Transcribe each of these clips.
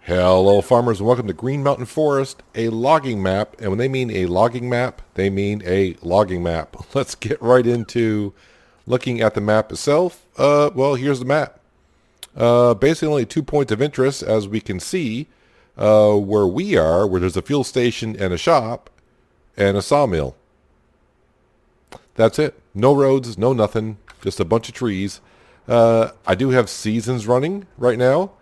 Hello farmers and welcome to Green Mountain Forest, a logging map. And when they mean a logging map, they mean a logging map. Let's get right into looking at the map itself. Well, here's the map. Basically only 2 points of interest, as we can see, where we are, where there's a fuel station and a shop and a sawmill. That's it. No roads, no nothing, just a bunch of trees. I do have seasons running right now.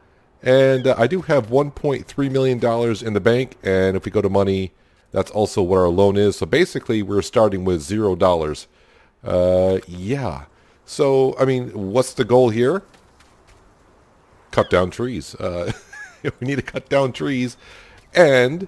And I do have $1.3 million in the bank, and if we go to money, that's also what our loan is. So basically, we're starting with $0. Yeah. So, I mean, what's the goal here? Cut down trees. We need to cut down trees. And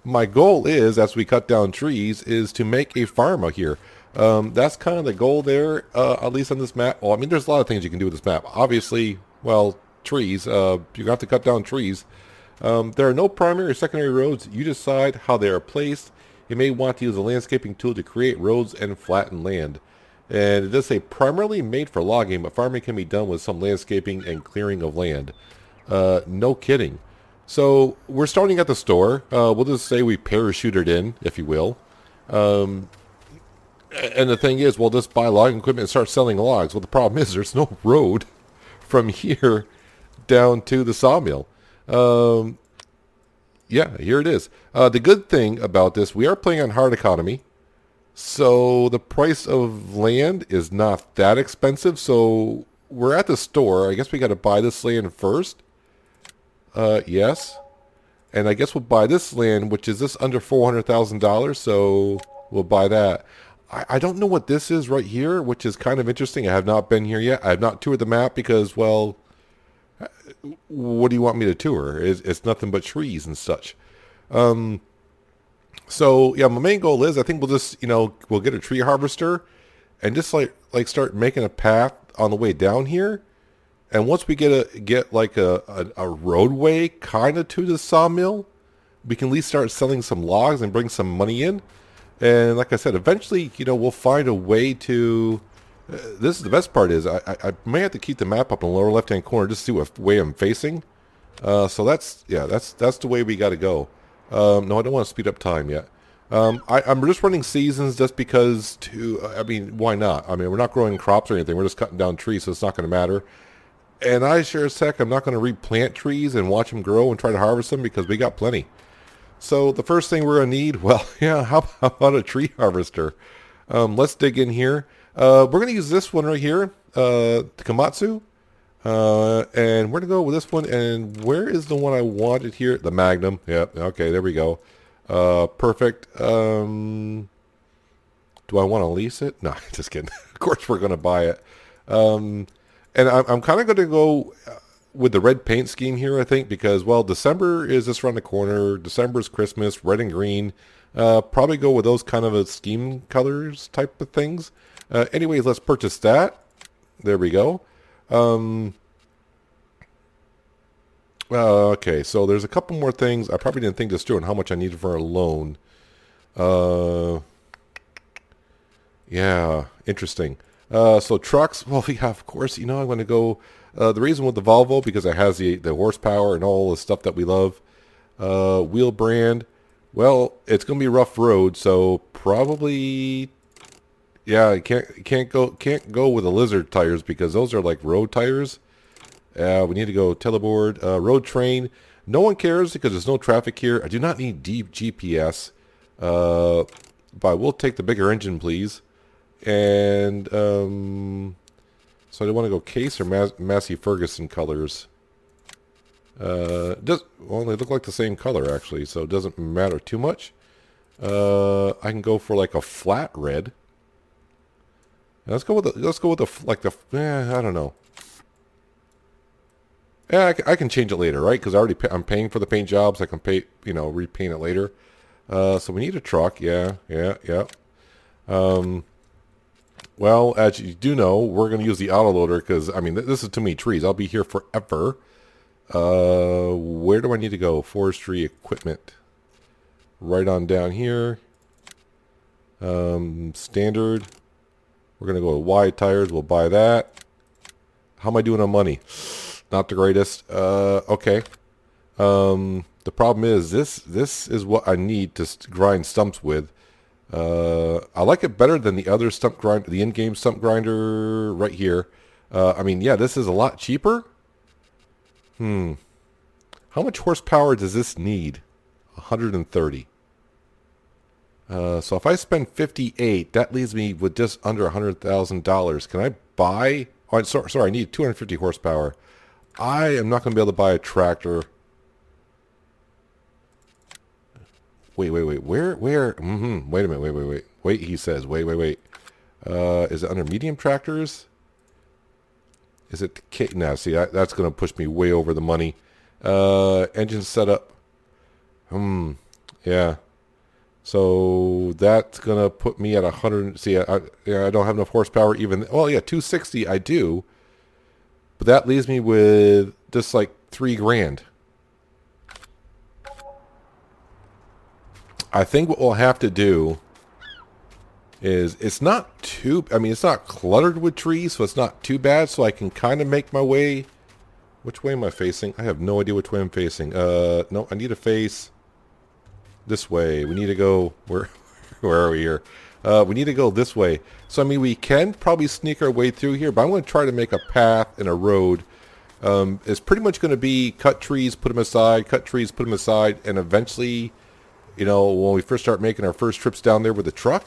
my goal is, as we cut down trees, is to make a farm out here. That's kind of the goal there, at least on this map. Well, I mean, there's a lot of things you can do with this map. Obviously, well, trees. You have to cut down trees. There are no primary or secondary roads. You decide how they are placed. You may want to use a landscaping tool to create roads and flatten land. And it does say primarily made for logging, but farming can be done with some landscaping and clearing of land. No kidding. So we're starting at the store. We'll just say we parachuted in, if you will. And the thing is, we'll just buy logging equipment and start selling logs. Well, the problem is there's no road from here down to the sawmill. Yeah, here it is. The good thing about this, we are playing on hard economy, so the price of land is not that expensive. So we're at the store. I guess we got to buy this land first. Yes, and I guess we'll buy this land, which is this under $400,000. So we'll buy that. I don't know what this is right here, which is kind of interesting. I have not been here yet. I have not toured the map because, well, what do you want me to tour? It's nothing but trees and such. So yeah, my main goal is I think we'll just we'll get a tree harvester and just like start making a path on the way down here. And once we get like a roadway kind of to the sawmill, we can at least start selling some logs and bring some money in. And like I said, eventually we'll find a way to. This is the best part is I may have to keep the map up in the lower left hand corner just to see what way I'm facing. So that's the way we got to go. No, I don't want to speed up time yet. I'm just running seasons just because I mean, why not? I mean, we're not growing crops or anything. We're just cutting down trees, so it's not going to matter. And I sure as heck, I'm not going to replant trees and watch them grow and try to harvest them because we got plenty. So the first thing we're going to need, well, yeah, how about a tree harvester? Let's dig in here. We're going to use this one right here, the Komatsu. And we're going to go with this one. And where is the one I wanted here? The Magnum. Yep. Okay, there we go. Perfect. Do I want to lease it? No, just kidding. Of course we're going to buy it. And I'm kind of going to go with the red paint scheme here, I think, because, well, December is just around the corner. December is Christmas, red and green. Probably go with those kind of a scheme colors type of things. Anyways, let's purchase that. There we go. Okay, so there's a couple more things. I probably didn't think this through on how much I needed for a loan. Yeah, interesting. So trucks, well, yeah, of course, I'm going to go, the reason with the Volvo, because it has the horsepower and all the stuff that we love. Wheel brand, well, it's going to be a rough road, so probably, yeah, can't go with the Lizard tires because those are like road tires. We need to go teleboard, road train. No one cares because there's no traffic here. I do not need deep GPS, but we'll take the bigger engine, please. And so I want to go Case or Massey Ferguson colors. Well, they look like the same color actually, so it doesn't matter too much. I can go for like a flat red. Let's go with I don't know. Yeah, I can change it later, right? Because I'm paying for the paint jobs. I can repaint it later. So we need a truck. Yeah. Well, as you do know, we're going to use the autoloader because, I mean, this is too many trees. I'll be here forever. Where do I need to go? Forestry equipment. Right on down here. Standard. We're going to go with wide tires. We'll buy that. How am I doing on money? Not the greatest. Okay. The problem is this is what I need to grind stumps with. I like it better than the other stump grinder, the in-game stump grinder right here. I mean, yeah, this is a lot cheaper. How much horsepower does this need? 130. So if I spend 58, that leaves me with just under $100,000. Can I buy? Oh, sorry, I need 250 horsepower. I am not going to be able to buy a tractor. Wait. Where? Wait a minute. Wait, he says. Wait. Is it under medium tractors? Is it the No, see, that's going to push me way over the money. Engine setup. Yeah. So that's going to put me at 100. See, I don't have enough horsepower even. Well, yeah, 260 I do. But that leaves me with just like $3,000. I think what we'll have to do is, it's not cluttered with trees, so it's not too bad, so I can kind of make my way. Which way am I facing? I have no idea which way I'm facing. No, I need to face this way. We need to go, where are we here? We need to go this way. So, I mean, we can probably sneak our way through here, but I'm going to try to make a path and a road. It's pretty much going to be cut trees, put them aside, cut trees, put them aside, and eventually, you know, when we first start making our first trips down there with the truck,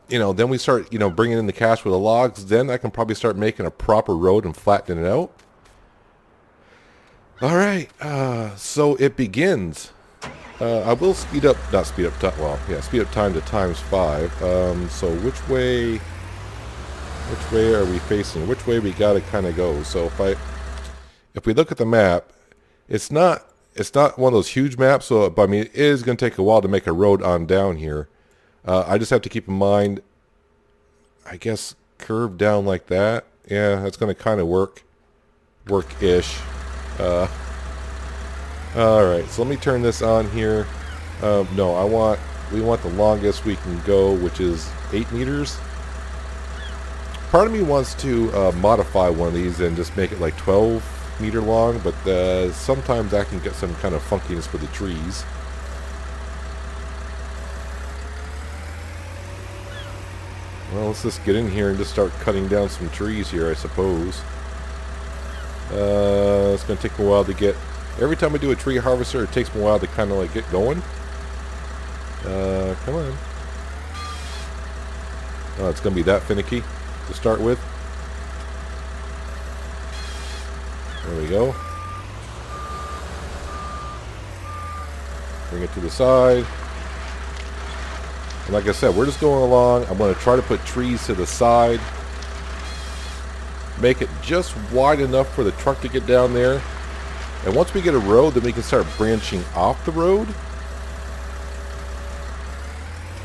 you know, then we start, you know, bringing in the cash with the logs, then I can probably start making a proper road and flattening it out. All right, so it begins. I will speed up time to ×5. So which way are we facing? Which way we gotta kind of go? So if we look at the map, it's not one of those huge maps. So, but I mean, it is going to take a while to make a road on down here. I just have to keep in mind, I guess, curve down like that. Yeah, that's going to kind of work-ish. All right, so let me turn this on here. No, we want the longest we can go, which is 8 meters. Part of me wants to modify one of these and just make it like 12-meter long, but sometimes that can get some kind of funkiness with the trees. Well, let's just get in here and just start cutting down some trees here, I suppose. It's going to take a while to get... Every time I do a tree harvester, it takes me a while to kind of like get going. Come on. Oh, it's going to be that finicky to start with. There we go. Bring it to the side. And like I said, we're just going along. I'm going to try to put trees to the side. Make it just wide enough for the truck to get down there. And once we get a road, then we can start branching off the road.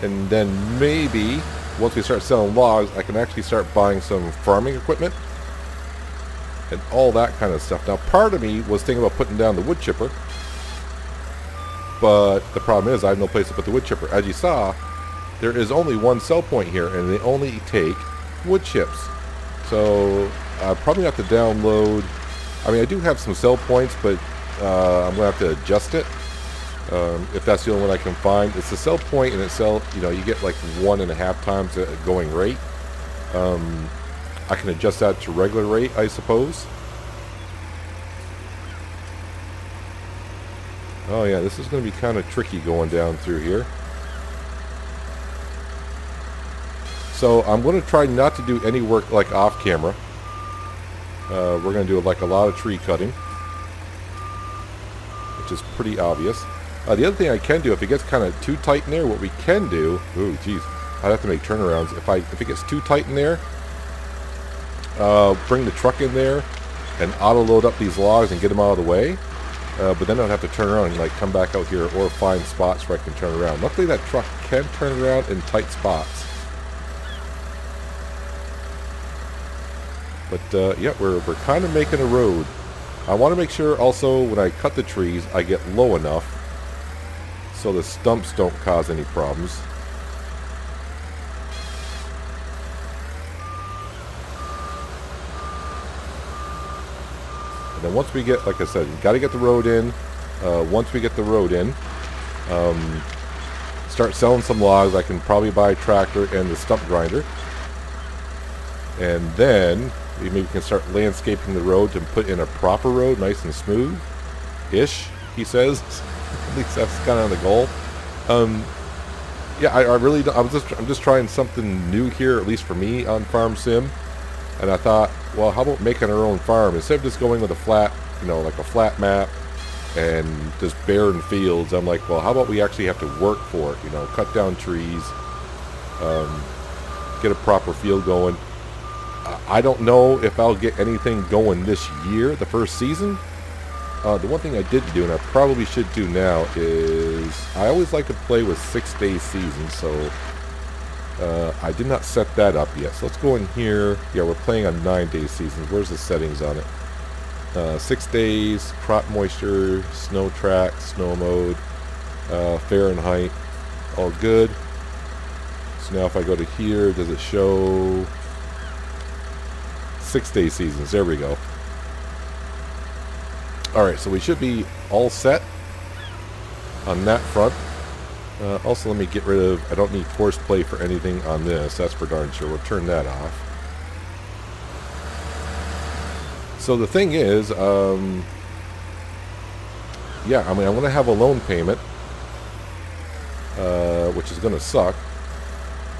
And then maybe, once we start selling logs, I can actually start buying some farming equipment. And all that kind of stuff. Now, part of me was thinking about putting down the wood chipper. But the problem is, I have no place to put the wood chipper. As you saw, there is only one sell point here, and they only take wood chips. So, I probably have to download... I mean, I do have some sell points, but I'm going to have to adjust it. If that's the only one I can find. It's a sell point, and it's you get like 1.5 times the going rate. I can adjust that to regular rate, I suppose. Oh yeah, this is going to be kind of tricky going down through here. So I'm going to try not to do any work like off camera. We're going to do like a lot of tree cutting, which is pretty obvious. The other thing I can do, if it gets kind of too tight in there, what we can do... Ooh, geez. I'd have to make turnarounds. If it gets too tight in there, bring the truck in there and auto-load up these logs and get them out of the way. But then I'd have to turn around and like come back out here or find spots where I can turn around. Luckily, that truck can turn around in tight spots. But yeah, we're kind of making a road. I want to make sure also when I cut the trees, I get low enough so the stumps don't cause any problems. then once we get, like I said, got to get the road in. Once we get the road in, start selling some logs. I can probably buy a tractor and the stump grinder. And then we maybe can start landscaping the road to put in a proper road, nice and smooth-ish, he says. At least that's kind of the goal. Yeah, I really don't, I'm just trying something new here, at least for me, on Farm Sim. And I thought, well, how about making our own farm instead of just going with a flat, like a flat map and just barren fields. I'm like, well, how about we actually have to work for it? Cut down trees, get a proper field going. I don't know if I'll get anything going this year, the first season. The one thing I didn't do, and I probably should do now, is I always like to play with 6-day seasons, so I did not set that up yet. So let's go in here. Yeah, we're playing on 9-day seasons. Where's the settings on it? 6 days, crop moisture, snow track, snow mode, Fahrenheit, all good. So now if I go to here, does it show 6-day seasons? There we go. Alright, so we should be all set on that front. Also, let me get rid of, I don't need force play for anything on this, that's for darn sure. We'll turn that off. So the thing is, yeah, I mean, I'm going to have a loan payment, which is going to suck.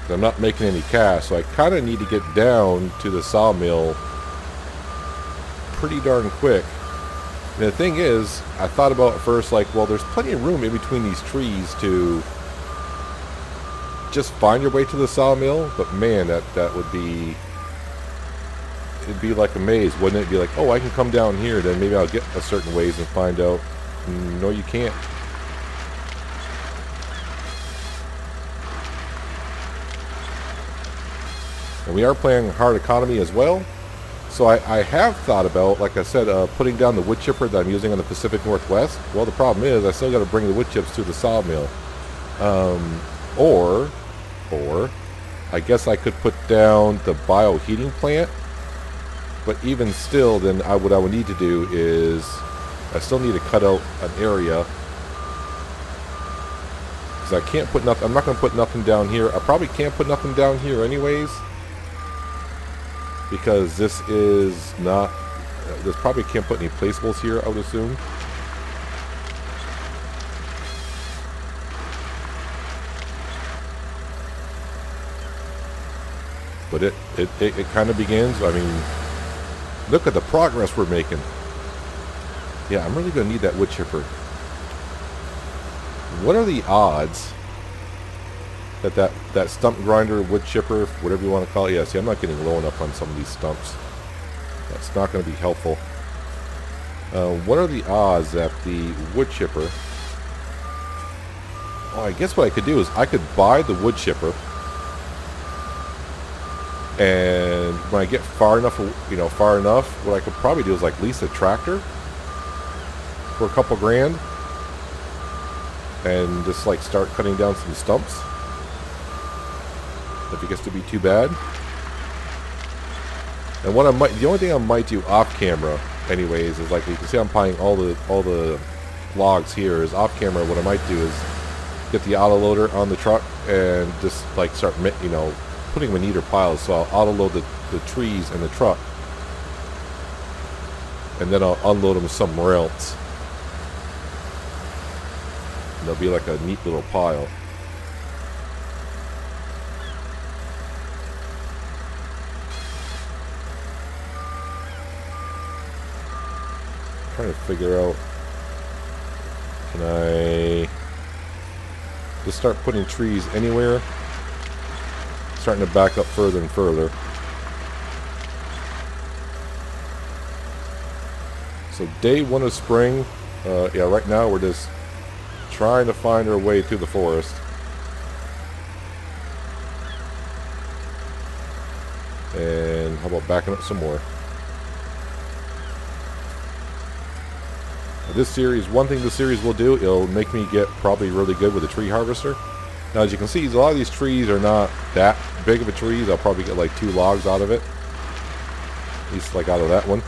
I'm not making any cash, so I kind of need to get down to the sawmill pretty darn quick. And the thing is, I thought about at first, like, well, there's plenty of room in between these trees to just find your way to the sawmill, but man, that would be, it'd be like a maze, wouldn't it? Be like, oh, I can come down here, then maybe I'll get a certain ways and find out, no, you can't. And we are playing hard economy as well. So I have thought about, like I said, putting down the wood chipper that I'm using on the Pacific Northwest. Well, the problem is I still got to bring the wood chips to the sawmill. Or I guess I could put down the bioheating plant. But even still, then what I would need to do is I still need to cut out an area. Because I can't put nothing, I'm not going to put nothing down here. I probably can't put nothing down here anyways. Because this is not, this probably can't put any placeables here, I would assume. But it kind of begins. I mean, look at the progress we're making. Yeah, I'm really going to need that wood chipper. What are the odds that stump grinder, wood chipper, whatever you want to call it. Yeah, see, I'm not getting low enough on some of these stumps. That's not going to be helpful. What are the odds that the wood chipper... Oh, I guess what I could do is I could buy the wood chipper, and when I get far enough, what I could probably do is like lease a tractor for a couple grand, and just like start cutting down some stumps. If it gets to be too bad. And what the only thing I might do off camera, anyways, is like you can see I'm buying all the logs here. Is off camera. What I might do is get the autoloader on the truck and just like start, putting them in neater piles. So I'll autoload the trees in the truck, and then I'll unload them somewhere else. And they'll be like a neat little pile. Trying to figure out, can I just start putting trees anywhere? Starting to back up further and further. So day 1 of spring. Yeah, right now we're just trying to find our way through the forest. And how about backing up some more? This series, one thing this series will do, it'll make me get probably really good with a tree harvester. Now, as you can see, a lot of these trees are not that big of a trees. I'll probably get like 2 logs out of it. At least like out of that one.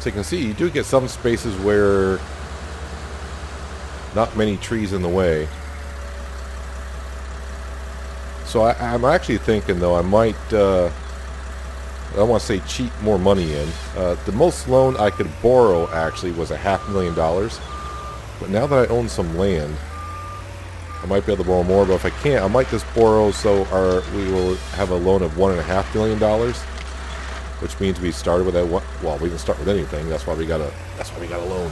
So you can see you do get some spaces where not many trees in the way. So I'm actually thinking, though, I might, I don't want to say cheat more money in. The most loan I could borrow, actually, was $500,000. But now that I own some land, I might be able to borrow more. But if I can't, I might just borrow so we will have a loan of $1.5 million. Which means we started with that one. Well, we didn't start with anything. That's why we got a loan.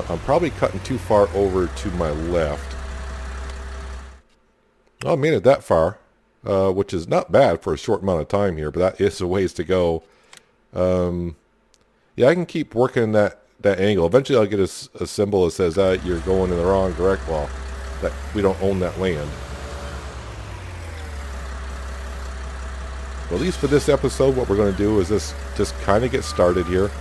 I'm probably cutting too far over to my left. Oh, I made it that far, which is not bad for a short amount of time here, but that is a ways to go. Yeah, I can keep working that angle. Eventually, I'll get a symbol that says that you're going in the wrong direction. Well, that we don't own that land. Well, at least for this episode, what we're going to do is just kind of get started here.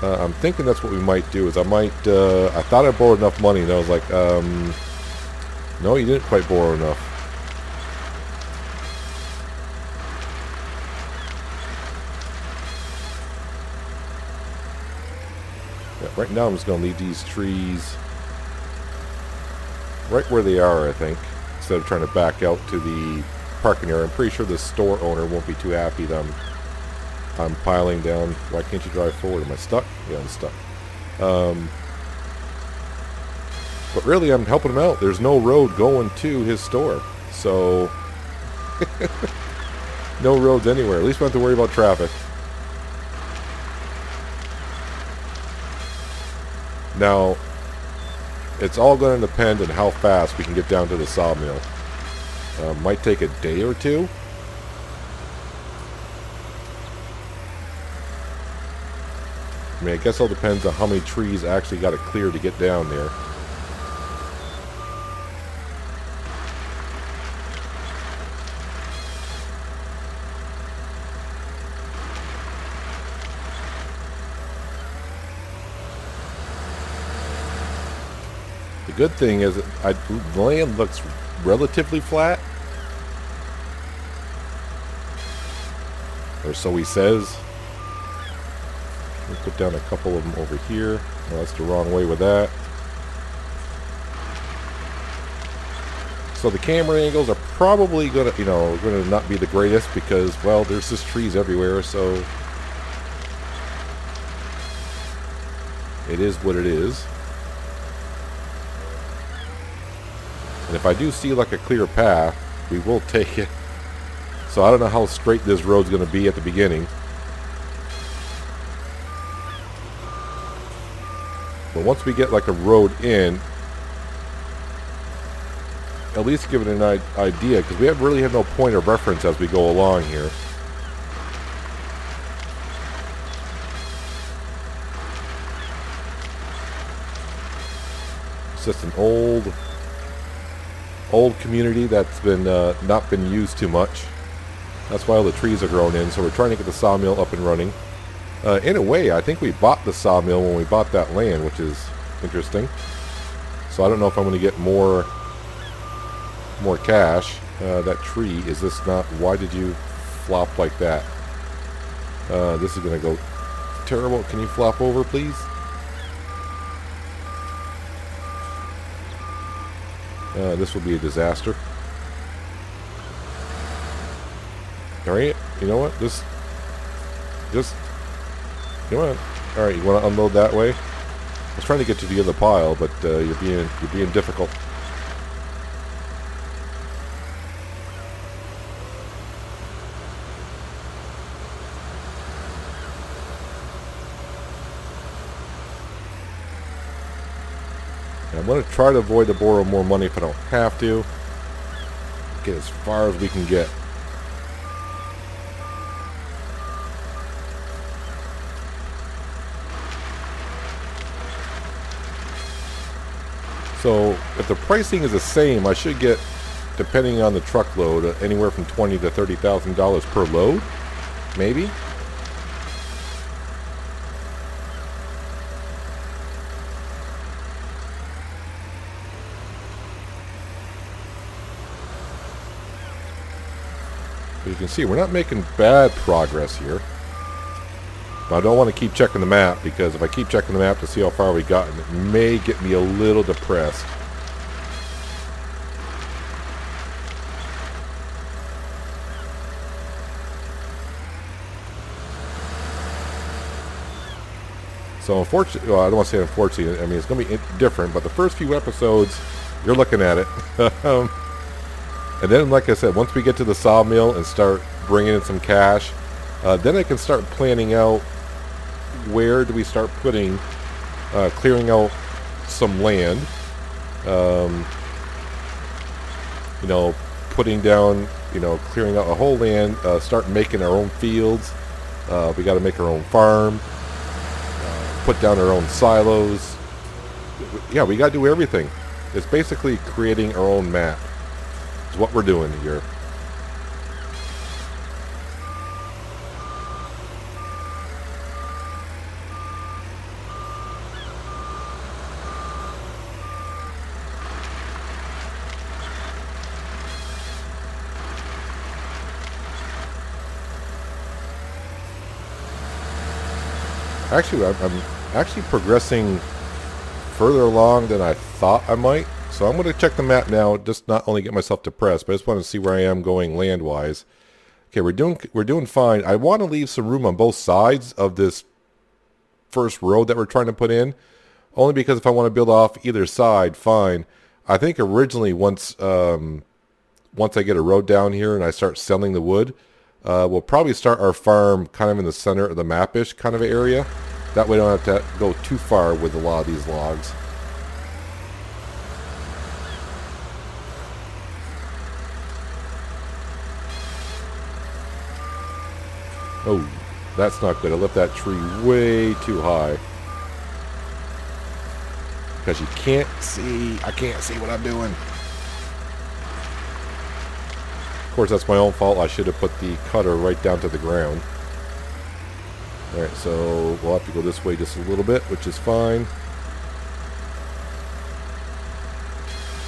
I'm thinking that's what we might do. Is I thought I borrowed enough money, and I was like, no, you didn't quite borrow enough. Yeah, right now I'm just going to leave these trees right where they are, I think, instead of trying to back out to the parking area. I'm pretty sure the store owner won't be too happy that I'm piling down. Why can't you drive forward? Am I stuck? Yeah, I'm stuck. But really, I'm helping him out. There's no road going to his store. So, no roads anywhere. At least we don't have to worry about traffic. Now, it's all going to depend on how fast we can get down to the sawmill. Might take a day or two. I mean, I guess it all depends on how many trees I actually got to clear to get down there. The good thing is the land looks relatively flat. Or so he says. We'll put down a couple of them over here. Well, that's the wrong way with that. So the camera angles are probably going to not be the greatest because, well, there's just trees everywhere, so it is what it is. And if I do see like a clear path, we will take it. So I don't know how straight this road's going to be at the beginning. But once we get like a road in, at least give it an idea, because we really have no point of reference as we go along here. It's just an old community that's been not been used too much. That's why all the trees are grown in. So we're trying to get the sawmill up and running. In a way, I think we bought the sawmill when we bought that land, which is interesting. So I don't know if I'm going to get more cash. That tree, is this not... Why did you flop like that? This is going to go terrible. Can you flop over, please? This will be a disaster. Alright, you know what? Just... You know what? Alright, you want to unload that way? I was trying to get to the other pile, but you're being difficult. I'm going to try to avoid to borrow more money if I don't have to. Get as far as we can get. So if the pricing is the same, I should get, depending on the truckload, anywhere from $20,000 to $30,000 per load, maybe. But you can see we're not making bad progress here. But I don't want to keep checking the map, because if I keep checking the map to see how far we got, it may get me a little depressed. So unfortunately, well, I don't want to say unfortunately, I mean, it's going to be different, but the first few episodes, you're looking at it. And then, like I said, once we get to the sawmill and start bringing in some cash, then I can start planning out where do we start putting, clearing out some land, you know, putting down, you know, clearing out a whole land, start making our own fields. We got to make our own farm. Put down our own silos. Yeah, we got to do everything. It's basically creating our own map. Is what we're doing here. Actually, I'm actually progressing further along than I thought I might. So I'm going to check the map now, just not only get myself depressed, but I just want to see where I am going land-wise. Okay, we're doing fine. I want to leave some room on both sides of this first road that we're trying to put in, only because if I want to build off either side, fine. I think originally once I get a road down here and I start selling the wood, we'll probably start our farm kind of in the center of the map-ish kind of area. That way we don't have to go too far with a lot of these logs. Oh, that's not good. I left that tree way too high. Because you can't see. I can't see what I'm doing. Of course, that's my own fault. I should have put the cutter right down to the ground. Alright, so we'll have to go this way just a little bit, which is fine.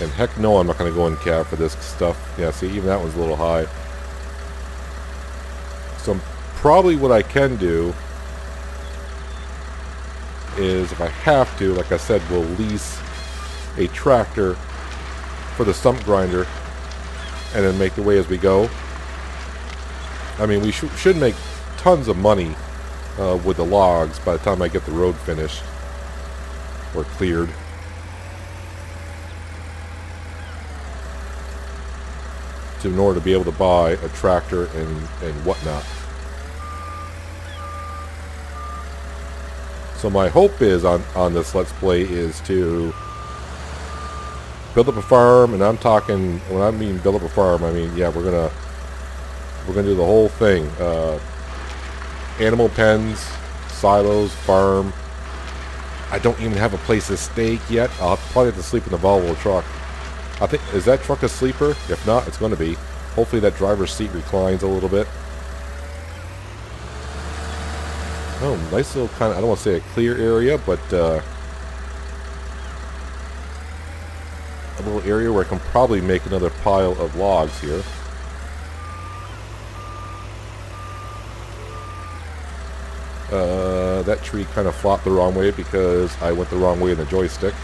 And heck no, I'm not going to go in cab for this stuff. Yeah, see, even that one's a little high. So probably what I can do is, if I have to, like I said, we'll lease a tractor for the stump grinder and then make the way as we go. I mean, we should make tons of money with the logs by the time I get the road finished or cleared. In order to be able to buy a tractor and whatnot. So my hope is on this Let's Play is to build up a farm, and I'm talking, when I mean build up a farm, I mean, yeah, we're gonna do the whole thing. Animal pens, silos, farm. I don't even have a place to stay yet. I'll probably have to sleep in the Volvo truck. I think, is that truck a sleeper? If not, it's going to be. Hopefully that driver's seat reclines a little bit. Oh, nice little kind of, I don't want to say a clear area, but a little area where I can probably make another pile of logs here. That tree kind of flopped the wrong way because I went the wrong way in the joystick.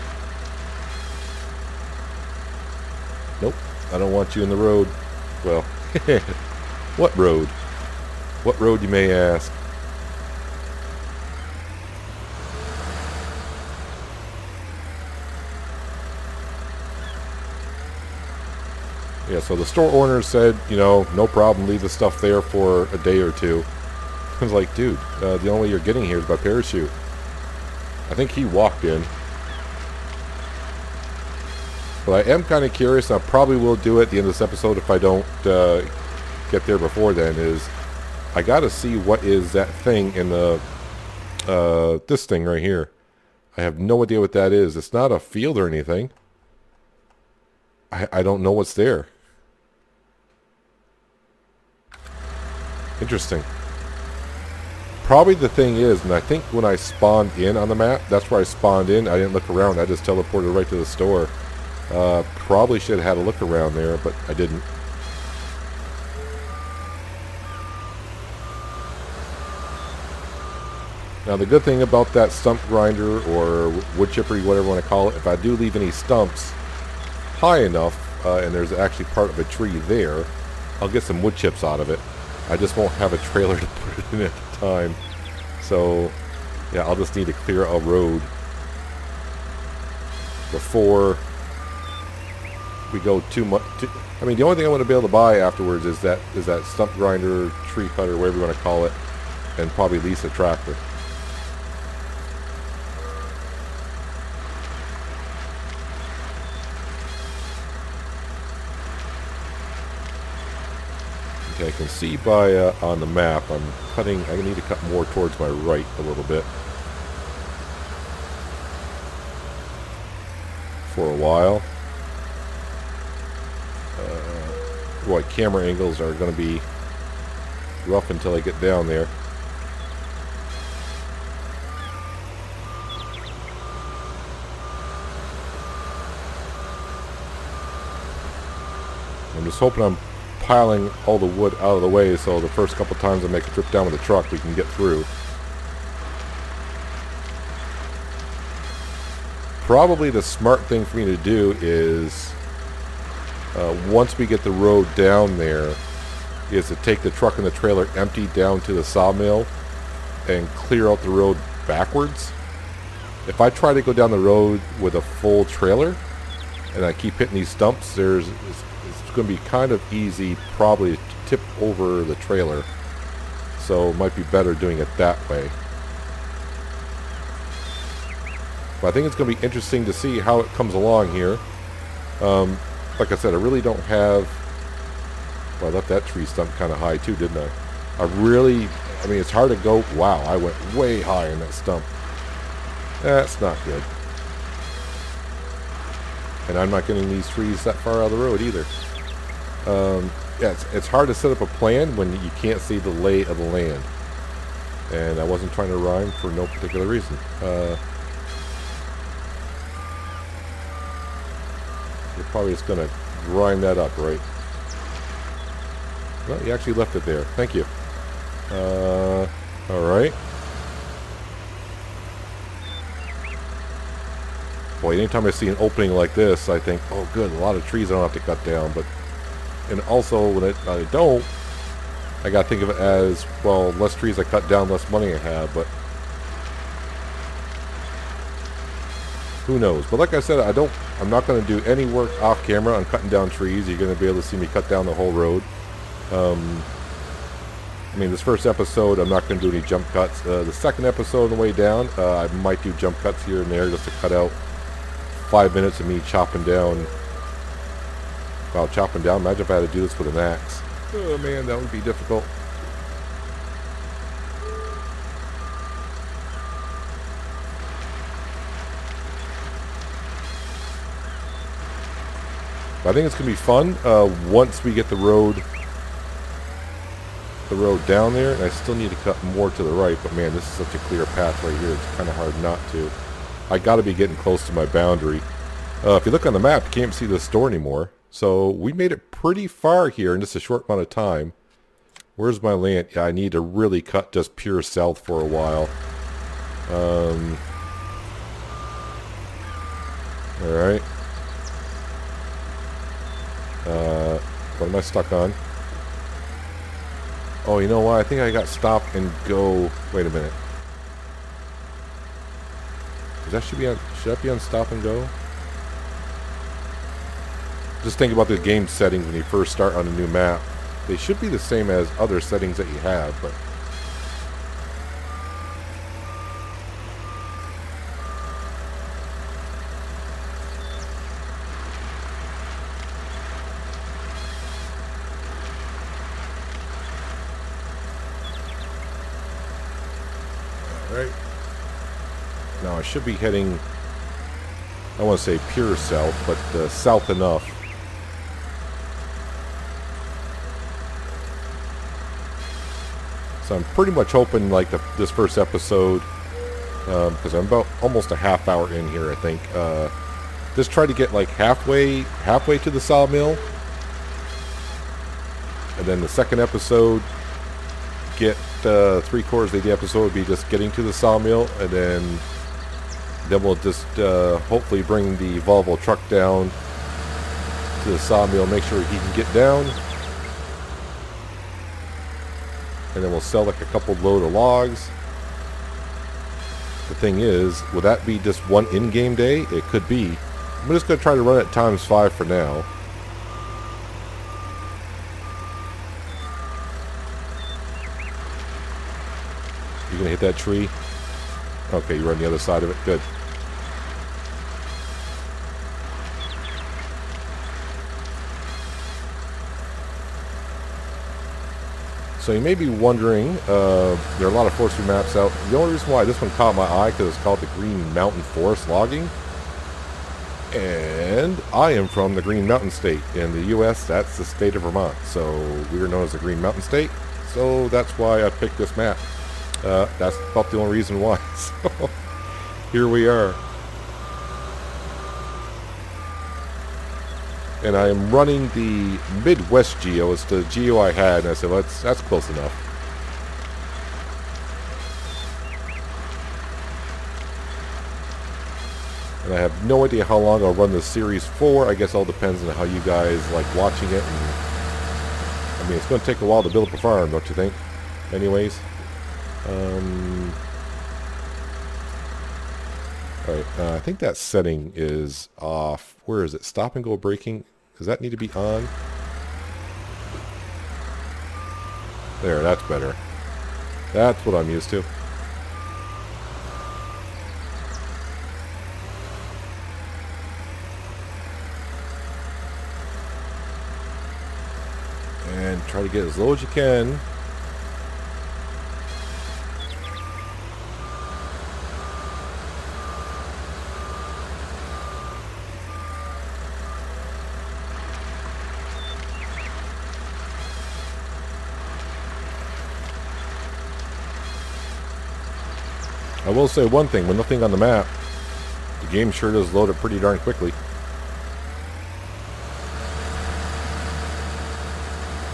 Nope, I don't want you in the road. Well, what road? What road, you may ask? Yeah, so the store owner said, you know, no problem, leave the stuff there for a day or two. I was like, dude, the only way you're getting here is by parachute. I think he walked in. But I am kind of curious, and I probably will do it at the end of this episode if I don't get there before then, is I got to see what is that thing in the, this thing right here. I have no idea what that is. It's not a field or anything. I don't know what's there. Interesting. Probably the thing is, and I think when I spawned in on the map, that's where I spawned in. I didn't look around. I just teleported right to the store. Probably should have had a look around there, but I didn't. Now the good thing about that stump grinder or wood chipper, whatever you want to call it, if I do leave any stumps high enough, and there's actually part of a tree there, I'll get some wood chips out of it. I just won't have a trailer to put it in at the time. So, yeah, I'll just need to clear a road before we go too much. I mean, the only thing I want to be able to buy afterwards is that stump grinder, tree cutter, whatever you want to call it, and probably lease a tractor. Okay, I can see by on the map I'm cutting. I need to cut more towards my right a little bit for a while. Boy, camera angles are going to be rough until I get down there. I'm just hoping I'm piling all the wood out of the way so the first couple times I make a trip down with the truck we can get through. Probably the smart thing for me to do is once we get the road down there is to take the truck and the trailer empty down to the sawmill and clear out the road backwards. If I try to go down the road with a full trailer and I keep hitting these stumps, it's going to be kind of easy probably to tip over the trailer. So it might be better doing it that way. But I think it's going to be interesting to see how it comes along here. Like I said, I really don't have... Well, I left that tree stump kind of high too, didn't I? I mean, it's hard to go... Wow, I went way high in that stump. That's not good. And I'm not getting these trees that far out of the road either. Yeah, it's hard to set up a plan when you can't see the lay of the land. And I wasn't trying to rhyme for no particular reason. You're probably just going to grind that up, right? Well, you actually left it there. Thank you. Alright. Boy, anytime I see an opening like this, I think, oh good, a lot of trees I don't have to cut down. But, and also, when I don't, I got to think of it as, well, less trees I cut down, less money I have, but who knows? But like I said, I'm not going to do any work off camera on cutting down trees. You're going to be able to see me cut down the whole road. I mean, this first episode, I'm not going to do any jump cuts. The second episode on the way down, I might do jump cuts here and there just to cut out 5 minutes of me chopping down. Wow, chopping down. Imagine if I had to do this with an axe. Oh man, that would be difficult. I think it's going to be fun once we get the road down there, and I still need to cut more to the right, but man, this is such a clear path right here, it's kind of hard not to. I got to be getting close to my boundary. If you look on the map, you can't see the store anymore, so we made it pretty far here in just a short amount of time. Where's my land? Yeah, I need to really cut just pure south for a while. Alright. What am I stuck on? Oh, you know what? I think I got stop and go. Wait a minute. Should that be on stop and go? Just think about the game settings when you first start on a new map. They should be the same as other settings that you have, but right. Now I should be heading, I want to say pure south, but south enough. So I'm pretty much hoping like this first episode, because I'm about almost a half hour in here, I think. Just try to get like halfway to the sawmill, and then the second episode get three-quarters of the episode would be just getting to the sawmill, and then we'll just hopefully bring the Volvo truck down to the sawmill, make sure he can get down, and then we'll sell like a couple load of logs. The thing is, will that be just one in-game day? It could be. I'm just going to try to run it ×5 for now. You gonna hit that tree? Okay, you're on the other side of it. Good. So you may be wondering, there are a lot of forestry maps out. The only reason why this one caught my eye because it's called the Green Mountain Forest Logging. And I am from the Green Mountain State. In the U.S., that's the state of Vermont. So we are known as the Green Mountain State. So that's why I picked this map. That's about the only reason why. So here we are. And I am running the Midwest geo. It's the geo I had, and I said, well, that's close enough. And I have no idea how long I'll run this series for. I guess it all depends on how you guys like watching it. And I mean, it's going to take a while to build up a farm, don't you think? Anyways. Alright, I think that setting is off. Where is it? Stop and go braking. Does that need to be on? There, that's better. That's what I'm used to. And try to get as low as you can. I will say one thing, with nothing on the map, the game sure does load it pretty darn quickly.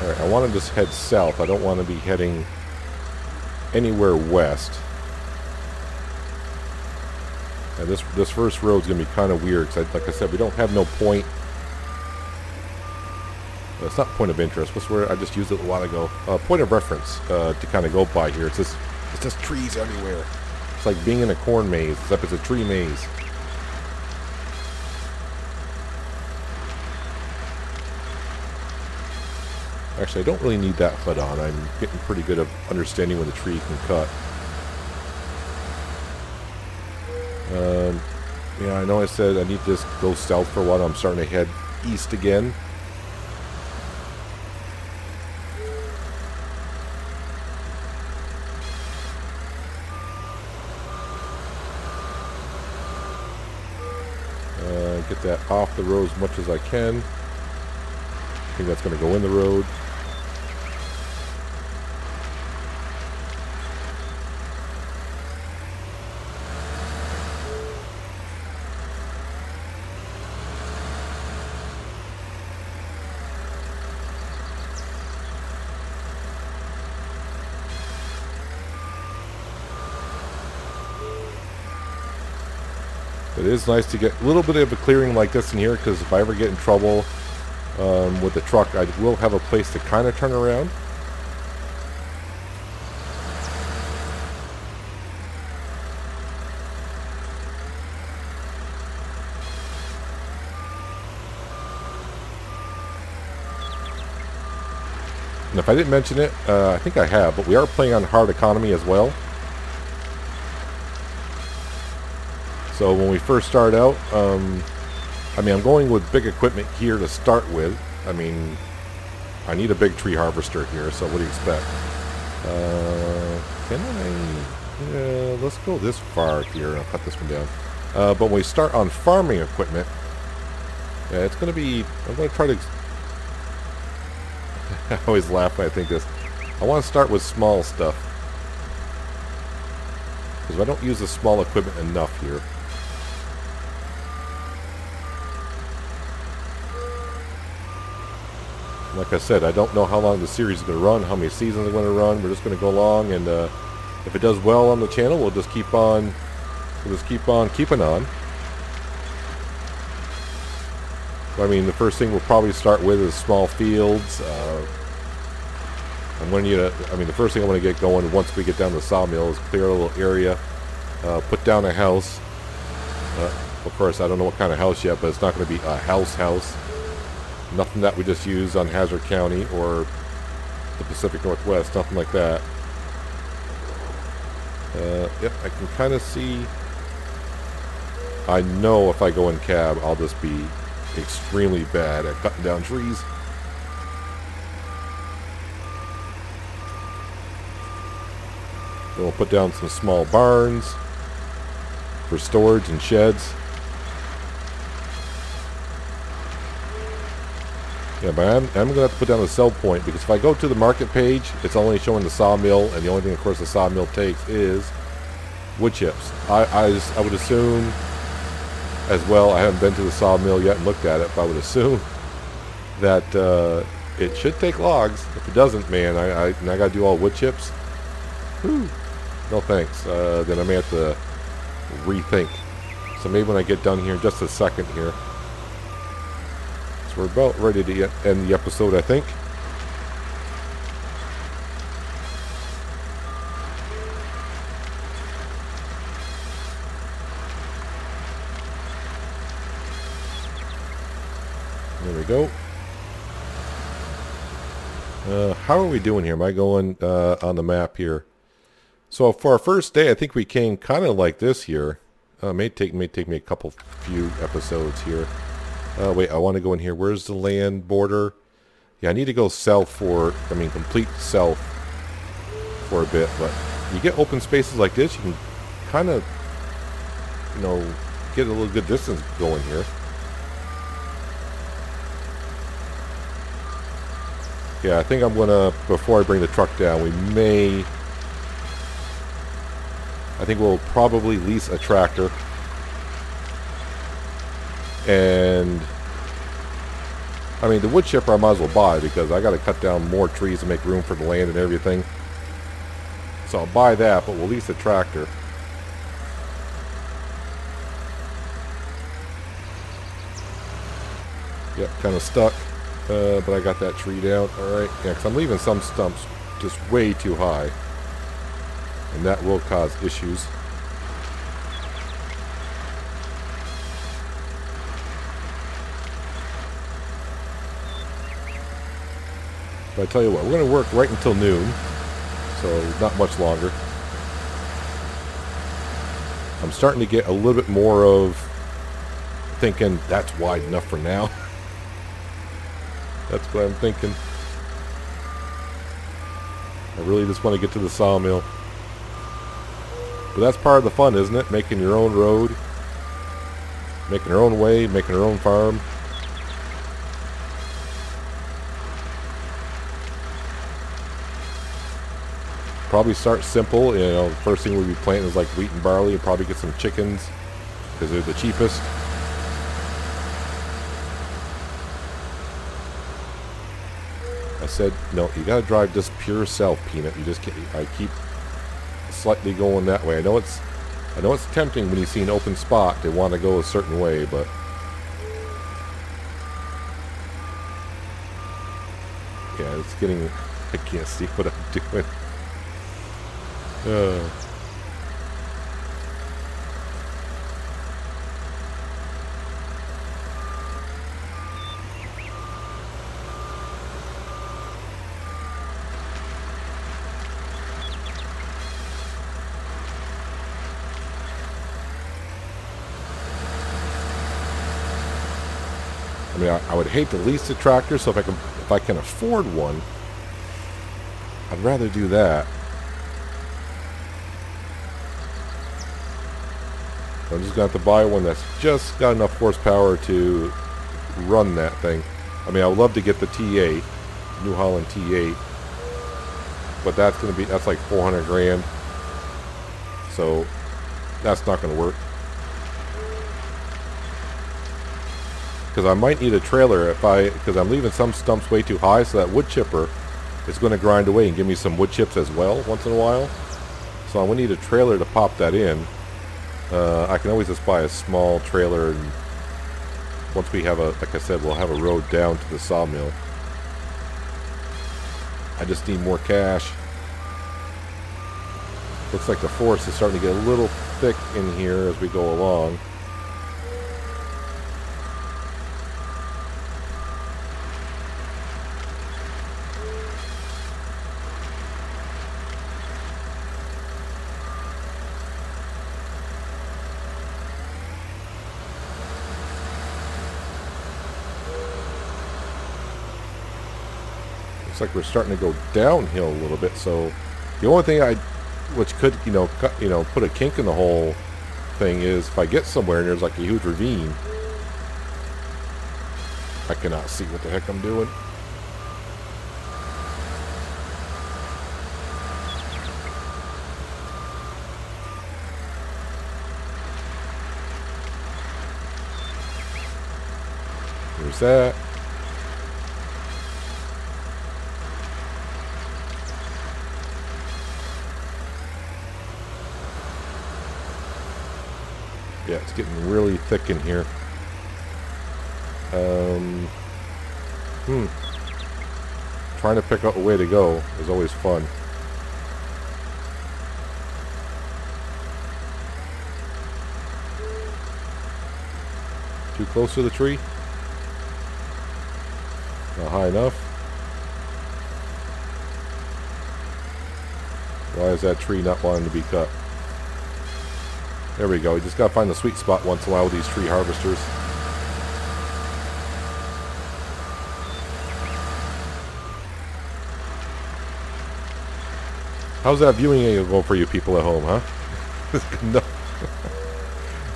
Alright, I want to just head south. I don't want to be heading anywhere west. And this first road's going to be kind of weird, because like I said, we don't have no point. It's not point of interest. What's where I just used it a while ago. Point of reference to kind of go by here. It's just trees everywhere. It's like being in a corn maze, except it's a tree maze. Actually, I don't really need that HUD on. I'm getting pretty good at understanding when the tree can cut. Yeah, I know I said I need to just go south for a while. I'm starting to head east again. Get that off the road as much as I can. I think that's going to go in the road. It is nice to get a little bit of a clearing like this in here, because if I ever get in trouble with the truck, I will have a place to kind of turn around. And if I didn't mention it, I think I have, but we are playing on hard economy as well. So when we first start out, I mean, I'm going with big equipment here to start with. I mean, I need a big tree harvester here, so what do you expect? Can I? Let's go this far here. I'll cut this one down. But when we start on farming equipment, it's going to be, I'm going to try to, I always laugh when I think this. I want to start with small stuff, because I don't use the small equipment enough here. Like I said, I don't know how long the series is going to run, how many seasons are going to run. We're just going to go along, and if it does well on the channel, we'll just keep on keeping on. I mean, the first thing we'll probably start with is small fields. The first thing I want to get going once we get down to the sawmill is clear a little area, put down a house. Of course, I don't know what kind of house yet, but it's not going to be a house. Nothing that we just use on Hazard County or the Pacific Northwest, nothing like that. Yep, I can kind of see. I know if I go in cab, I'll just be extremely bad at cutting down trees. Then we'll put down some small barns for storage and sheds. Yeah, but I'm going to have to put down a sell point, because if I go to the market page, it's only showing the sawmill, and the only thing, of course, the sawmill takes is wood chips. I would assume, as well, I haven't been to the sawmill yet and looked at it, but I would assume that it should take logs. If it doesn't, man, I got to do all wood chips. Whew. No thanks. Then I may have to rethink. So maybe when I get done here in just a second here. So we're about ready to end the episode, I think. There we go. How are we doing here? Am I going on the map here? So for our first day, I think we came kind of like this here. May take me a few episodes here. Wait, I want to go in here. Where's the land border? Yeah, I need to go south complete south for a bit. But you get open spaces like this, you can kind of, get a little good distance going here. Yeah, I think I'm gonna, before I bring the truck down, I think we'll probably lease a tractor. And I mean, the wood chipper I might as well buy, because I got to cut down more trees to make room for the land and everything. So I'll buy that, but we'll lease a tractor. Yep, kind of stuck, but I got that tree down. Alright, yeah, because I'm leaving some stumps just way too high, and that will cause issues. But I tell you what, we're going to work right until noon, so not much longer. I'm starting to get a little bit more of thinking that's wide enough for now. That's what I'm thinking. I really just want to get to the sawmill. But that's part of the fun, isn't it? Making your own road, making your own way, making your own farm. Probably start simple. The first thing we'll be planting is like wheat and barley, and probably get some chickens because they're the cheapest. I said, no, you gotta drive just pure south, Peanut. You just can't. I keep slightly going that way. I know it's tempting when you see an open spot to want to go a certain way, but yeah, it's getting. I can't see what I'm doing. I mean, I would hate to lease a tractor, so if I can afford one, I'd rather do that. I'm just going to have to buy one that's just got enough horsepower to run that thing. I mean, I would love to get the T8, New Holland T8, but that's like 400 grand. So that's not going to work. because I might need a trailer because I'm leaving some stumps way too high, so that wood chipper is going to grind away and give me some wood chips as well once in a while. So I'm going to need a trailer to pop that in. I can always just buy a small trailer, and once we have like I said, we'll have a road down to the sawmill. I just need more cash. Looks like the forest is starting to get a little thick in here as we go along. Looks like we're starting to go downhill a little bit. So the only thing which could put a kink in the whole thing is if I get somewhere and there's like a huge ravine. I cannot see what the heck I'm doing. There's that. Yeah, it's getting really thick in here. Trying to pick out a way to go is always fun. Too close to the tree? Not high enough? Why is that tree not wanting to be cut? There we go. You just gotta find the sweet spot once in a while with these tree harvesters. How's that viewing angle go for you people at home, huh? No.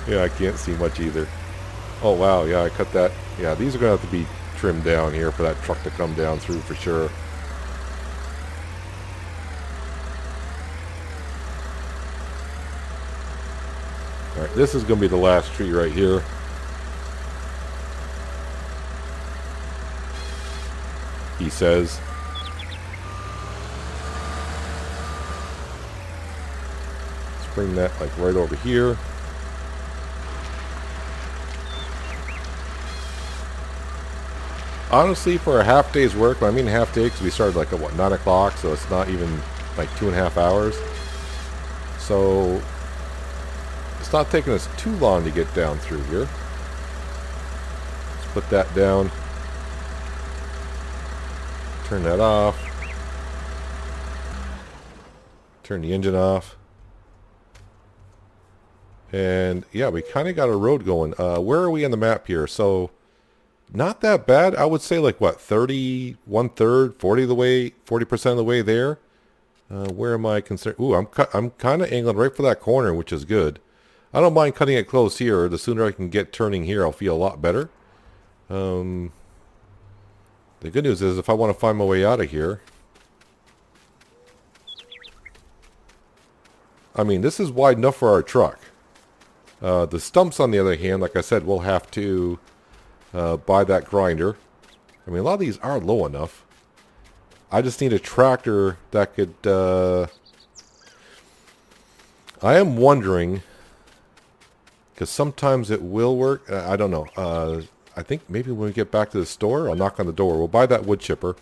Yeah, I can't see much either. Oh wow, yeah, I cut that. Yeah, these are gonna have to be trimmed down here for that truck to come down through for sure. Alright, this is going to be the last tree right here. He says. Let's bring that like right over here. Honestly, for a half day's work, I mean half day because we started like at what, 9 o'clock, so it's not even like 2.5 hours. So it's not taking us too long to get down through here. Let's put that down. Turn that off. Turn the engine off. And yeah, we kind of got a road going. Where are we on the map here? So not that bad. I would say like what, 30, 1/3, 40% of the way there. Where am I concerned? Ooh, I'm kind of angling right for that corner, which is good. I don't mind cutting it close here. The sooner I can get turning here, I'll feel a lot better. The good news is if I want to find my way out of here, I mean, this is wide enough for our truck. The stumps, on the other hand, like I said, we'll have to buy that grinder. I mean, a lot of these are low enough. I just need a tractor that could... I am wondering... because sometimes it will work. I don't know. I think maybe when we get back to the store, I'll knock on the door. We'll buy that wood chipper.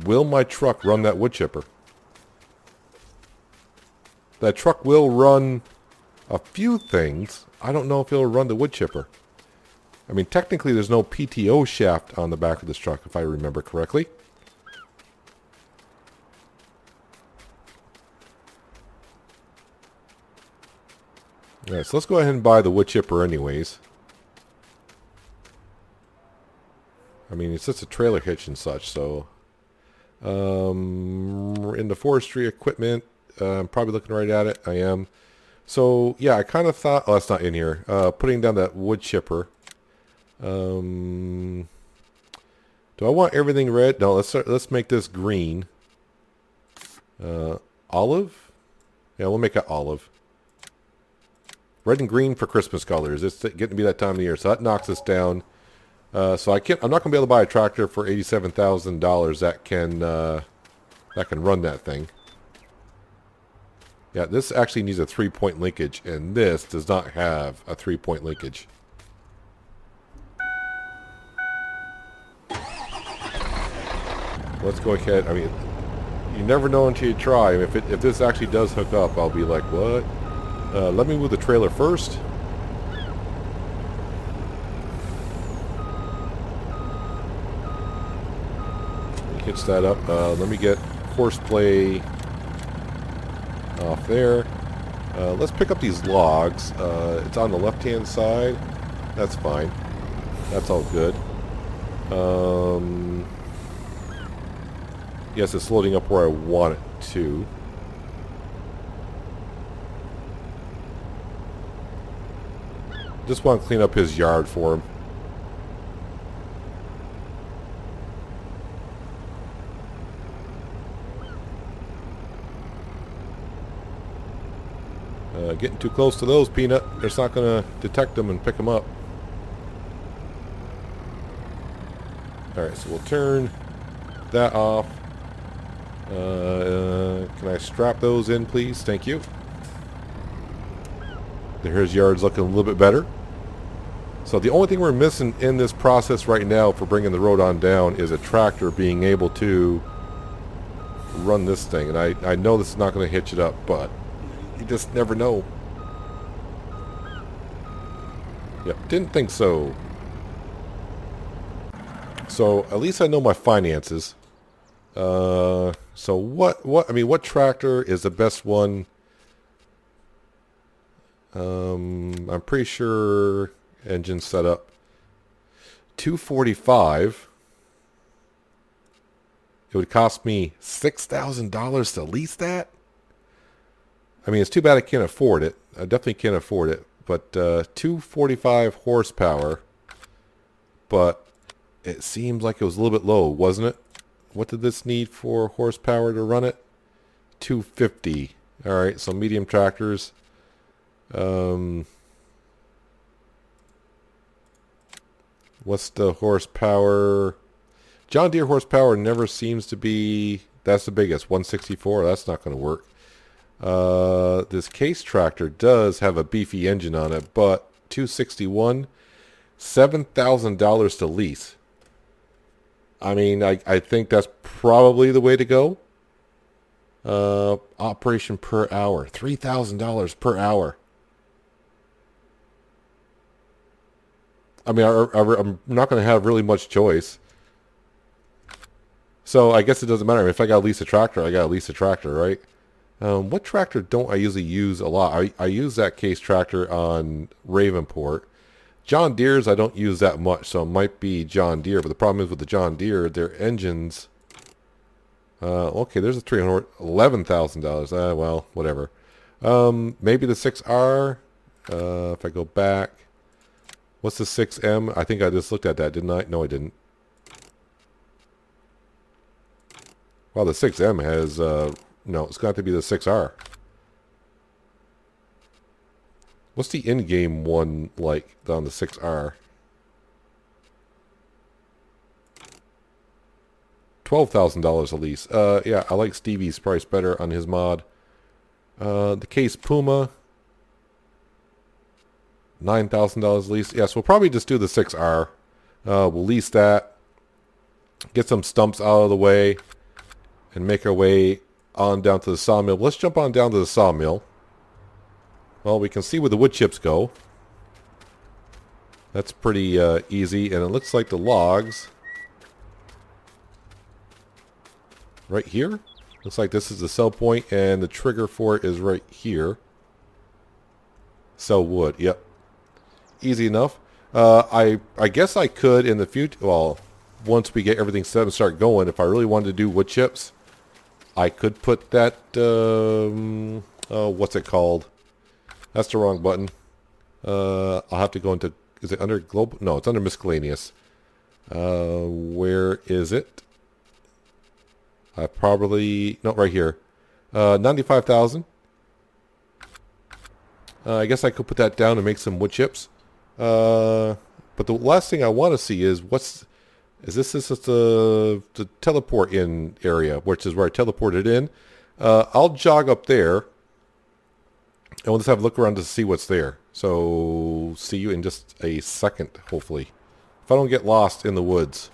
Will my truck run that wood chipper? That truck will run a few things. I don't know if it'll run the wood chipper. I mean, technically there's no PTO shaft on the back of this truck, if I remember correctly. Alright, so let's go ahead and buy the wood chipper anyways. I mean, it's just a trailer hitch and such, so... in the forestry equipment, I'm probably looking right at it. I am. So, yeah, I kind of thought... oh, that's not in here. Putting down that wood chipper. Do I want everything red? No, let's make this green. Olive? Yeah, we'll make it olive. red and green for Christmas colors. It's getting to be that time of the year, so that knocks us down. So I'm not going to be able to buy a tractor for $87,000 that can run that thing. Yeah, this actually needs a 3-point linkage, and this does not have a 3-point linkage. Let's go ahead. I mean, you never know until you try. If this actually does hook up, I'll be like, what? Let me move the trailer first. Hitch that up. Let me get horseplay off there. Let's pick up these logs. It's on the left-hand side. That's fine. That's all good. Yes, it's loading up where I want it to. Just want to clean up his yard for him. Getting too close to those, Peanut. It's not going to detect them and pick them up. Alright, so we'll turn that off. Can I strap those in, please? Thank you. His yard's looking a little bit better. So the only thing we're missing in this process right now for bringing the road on down is a tractor being able to run this thing. And I know this is not going to hitch it up, but you just never know. Yep, didn't think so. So at least I know my finances. So what tractor is the best one? I'm pretty sure engine setup. $245. It would cost me $6,000 to lease that. I mean, it's too bad I can't afford it. I definitely can't afford it. But 245 horsepower. But it seems like it was a little bit low, wasn't it? What did this need for horsepower to run it? 250. All right, so medium tractors. What's the horsepower? John Deere horsepower never seems to be... That's the biggest, 164. That's not going to work. This Case tractor does have a beefy engine on it, but 261, $7,000 to lease. I mean, I think that's probably the way to go. Operation per hour, $3,000 per hour. I mean, I'm not going to have really much choice. So I guess it doesn't matter. If I got to lease a tractor, I got to lease a tractor, right? What tractor don't I usually use a lot? I use that Case tractor on Ravenport. John Deere's I don't use that much, so it might be John Deere. But the problem is with the John Deere, their engines... okay, there's a $11,000. Well, whatever. Maybe the 6R. If I go back... What's the 6M? I think I just looked at that, didn't I? No, I didn't. Well, the 6M has... no, it's got to be the 6R. What's the in-game one like on the 6R? $12,000 a lease. Yeah, I like Stevie's price better on his mod. The Case Puma... $9,000 lease. Yes, we'll probably just do the 6R. We'll lease that. Get some stumps out of the way. And make our way on down to the sawmill. Let's jump on down to the sawmill. Well, we can see where the wood chips go. That's pretty easy. And it looks like the logs... right here? Looks like this is the sell point. And the trigger for it is right here. Sell wood. Yep. Easy enough. I guess I could in the future, well, once we get everything set and start going, if I really wanted to do wood chips, I could put that, what's it called? That's the wrong button. I'll have to go into, is it under global? No, it's under miscellaneous. Where is it? I probably, no, right here. 95,000. I guess I could put that down and make some wood chips. But the last thing I want to see is this is the teleport in area, which is where I teleported in. I'll jog up there, and we'll just have a look around to see what's there. So see you in just a second, hopefully. If I don't get lost in the woods.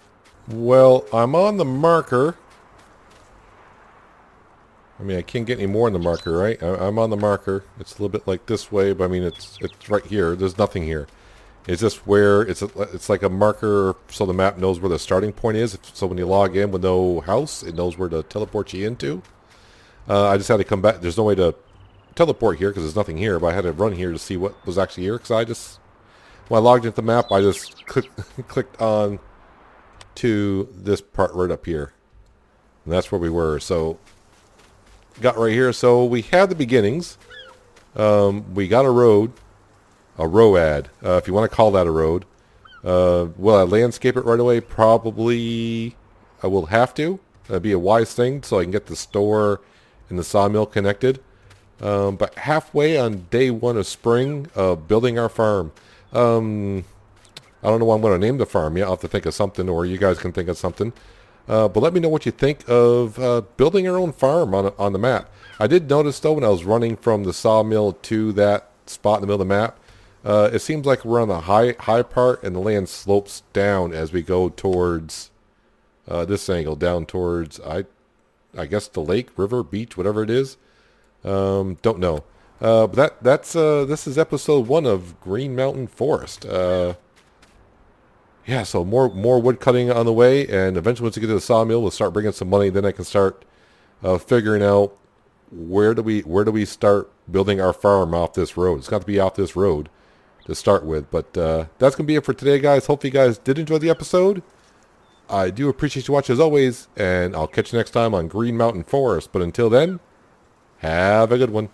Well, I'm on the marker. I mean, I can't get any more on the marker, right? I'm on the marker. It's a little bit like this way, but I mean, it's right here. There's nothing here. It's just where it's like a marker, so the map knows where the starting point is. So when you log in with no house, it knows where to teleport you into. I just had to come back. There's no way to teleport here because there's nothing here, but I had to run here to see what was actually here. Because when I logged into the map, I just clicked on to this part right up here, and that's where we were. So got right here. So we had the beginnings. We got a road. A road, if you want to call that a road. Will I landscape it right away? Probably I will have to. That'd be a wise thing so I can get the store and the sawmill connected. But halfway on day one of spring, building our farm. I don't know what I'm going to name the farm yet. I'll have to think of something, or you guys can think of something. But let me know what you think of building our own farm on the map. I did notice, though, when I was running from the sawmill to that spot in the middle of the map, it seems like we're on the high part, and the land slopes down as we go towards this angle, down towards I guess the lake, river, beach, whatever it is. Don't know. But that's this is episode 1 of Green Mountain Forest. Yeah, so more wood cutting on the way, and eventually once we get to the sawmill, we'll start bringing some money. Then I can start figuring out where do we start building our farm off this road. It's got to be off this road to start with. But that's going to be it for today, guys. Hope you guys did enjoy the episode. I do appreciate you watching as always, and I'll catch you next time on Green Mountain Forest. But until then, have a good one.